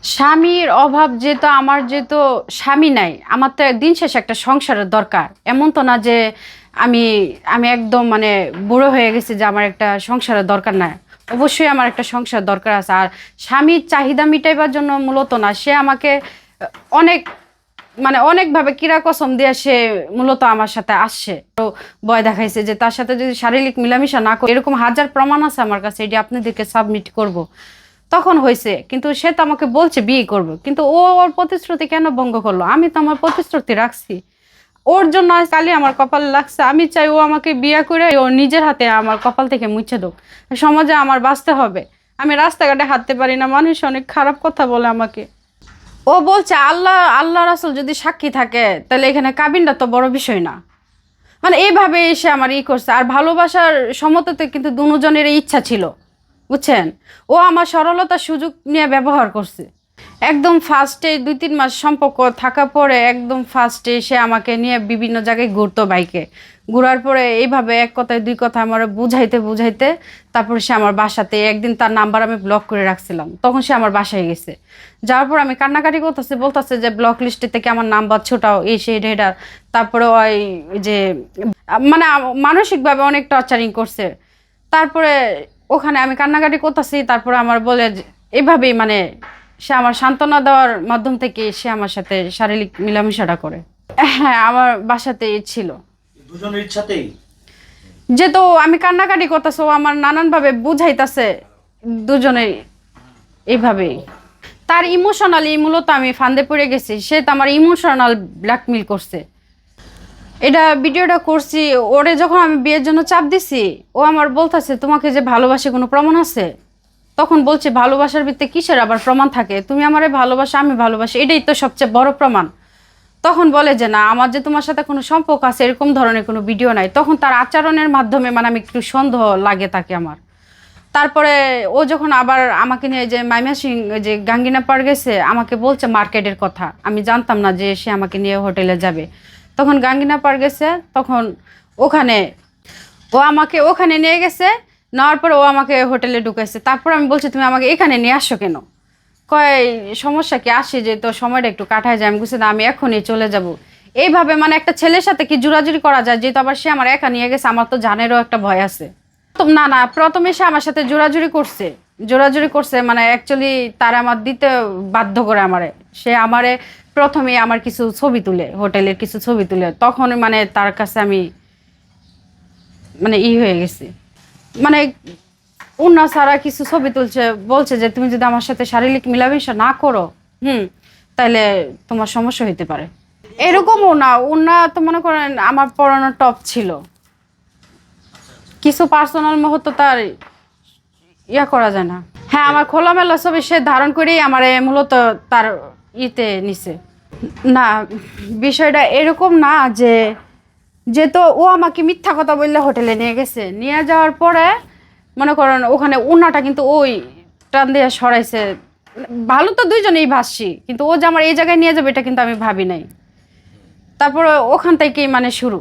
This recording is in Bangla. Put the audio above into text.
স্বামীর অভাব যেহেতু আমার যেহেতু স্বামী নাই, আমার তো দিন শেষে একটা সংসারের দরকার। এমন তো না যে আমি আমি একদম মানে বুড়ো হয়ে গেছি যে আমার একটা সংসারের দরকার নাই। অবশ্যই আমার একটা সংসার দরকার আছে। আর স্বামীর চাহিদা মিটাইবার জন্য মূলত না, সে আমাকে অনেক মানে অনেকভাবে কিরা কসম দিয়ে সে মূলত আমার সাথে আসছে। তো ভয় দেখাইছে যে তার সাথে যদি শারীরিক মিলামিশা না করি, এরকম হাজার প্রমাণ আছে আমার কাছে, এটি আপনাদেরকে সাবমিট করব। তখন হয়েছে, কিন্তু সে তো আমাকে বলছে বিয়ে করবে, কিন্তু ও ওর প্রতিশ্রুতি কেন ভঙ্গ করলো? আমি তো আমার প্রতিশ্রুতি রাখছি। ওর জন্য আজ কালি আমার কপালে লাগছে। আমি চাই ও আমাকে বিয়ে করে ও নিজের হাতে আমার কপাল থেকে মুছে দোক। সমাজে আমার বাঁচতে হবে। আমি রাস্তাঘাটে হাঁটতে পারি না, মানুষ অনেক খারাপ কথা বলে আমাকে। ও বলছে আল্লাহ আল্লাহ রাসূল যদি সাক্ষী থাকে তাহলে এখানে কাবিনটা তো বড় বিষয় না। মানে এইভাবে এসে আমার করছে। আর ভালোবাসার সমতাতে কিন্তু দুজনের ইচ্ছা ছিল, বুঝছেন? ও আমার সরলতার সুযোগ নিয়ে ব্যবহার করছে। একদম ফার্স্টে 2-3 মাস সম্পর্ক থাকার পরে একদম ফার্স্টে সে আমাকে নিয়ে বিভিন্ন জায়গায় ঘুরতো বাইকে। ঘোরার পরে এইভাবে এক কথায় দুই কথা আমার বুঝাইতে বুঝাইতে তারপরে সে আমার বাসাতে একদিন তার নাম্বার আমি ব্লক করে রাখছিলাম, তখন সে আমার বাসায় গেছে। যাওয়ার পর আমি কান্নাকাটি করতেছে, বলতেছে যে ব্লক লিস্টে থেকে আমার নাম্বার ছোটাও, এই সেই এটা। তারপরে ওই যে মানে মানসিকভাবে অনেক টর্চারিং করছে। তারপরে ওখানে আমি কান্নাকাটি করতেছি, তারপরে আমার বলে এভাবেই মানে সে আমার সান্ত্বনা দেওয়ার মাধ্যম থেকে সে আমার সাথে শারীরিক মিলামিশাটা করে। হ্যাঁ, আমার বাসাতেই ছিল। দুজনের ইচ্ছাতেই? যেহেতু আমি কান্নাকাটি করতেছে, ও আমার নানানভাবে বুঝাইতেছে দুজনেই এইভাবেই। তার ইমোশনালি মূলত আমি ফান্দে পড়ে গেছি। সে তো আমার ইমোশনাল ব্ল্যাকমেল করছে। এটা ভিডিওটা করছি ওরে যখন আমি বিয়ের জন্য চাপ দিছি, ও আমার বলতেছে তোমাকে যে ভালোবাসে কোনো প্রমাণ আছে? তখন বলছে ভালোবাসার ভিত্তিতে কিসের আবার প্রমাণ থাকে? তুমি আমারে ভালোবাসো, আমি ভালোবাসি, এটাই তো সবচেয়ে বড় প্রমাণ। তখন বলে যে না, আমার যে তোমার সাথে কোনো সম্পর্ক আছে এরকম ধরনের কোনো ভিডিও নাই। তখন তার আচরণের মাধ্যমে মানে আমি একটু সন্দেহ লাগে তাকে আমার। তারপরে ও যখন আবার আমাকে নিয়ে যে মাইমাসিং যে গাঙ্গিনা পাড় গেছে, আমাকে বলছে মার্কেটের কথা। আমি জানতাম না যে সে আমাকে নিয়ে হোটেলে যাবে। তখন গাঙ্গিনা পাড় গেছে, তখন ওখানে ও আমাকে ওখানে নিয়ে গেছে। নেওয়ার পর ও আমাকে হোটেলে ঢুকাইছে। তারপর আমি বলছি তুমি আমাকে এখানে নিয়ে আসছো কেন? কয় সমস্যা কি, আসি যে তো সময়টা একটু কাটায় যায়। আমি বুঝছি না, আমি এখনই চলে যাব। এইভাবে মানে একটা ছেলের সাথে কি জোরাজুরি করা যায়? যেহেতু আবার সে আমার একা নিয়ে গেছে, আমার তো জানেরও একটা ভয় আছে। তো না না, প্রথমে সে আমার সাথে জোরাজুরি করছে। জোরাজুরি করছে মানে অ্যাকচুয়ালি তার আমার দিতে বাধ্য করে আমারে। সে আমারে প্রথমে আমার কিছু ছবি তুলে, হোটেলের কিছু ছবি তুলে, তখন মানে তার কাছে আমি মানে হয়ে গেছি। মানে অন্য ছাড়া কিছু ছবি তুলছে, বলছে যে তুমি যদি আমার সাথে শারীরিক মিলামেশা না করো, তাহলে তোমার সমস্যা হইতে পারে। এরকমও না, ওনা তো মনে করেন আমার পড়ানো টপ ছিল। কিছু পার্সোনাল মুহূর্ত তার করা যায় না। হ্যাঁ, আমার খোলামেলা ছবি সে ধারণ করেই আমার মূলত তার নিছে। না, বিষয়টা এরকম না যে যেহেতু ও আমাকে মিথ্যা কথা বললে হোটেলে নিয়ে গেছে, নিয়ে যাওয়ার পরে মনে করেন ওখানে উন্নাটা কিন্তু ওই টান দিয়ে সরাইছে। ভালো তো দুইজনেই ভাসছি, কিন্তু ও যে আমার এই জায়গায় নিয়ে যাবে এটা কিন্তু আমি ভাবি নাই। তারপরে ওখান থেকেই মানে শুরু।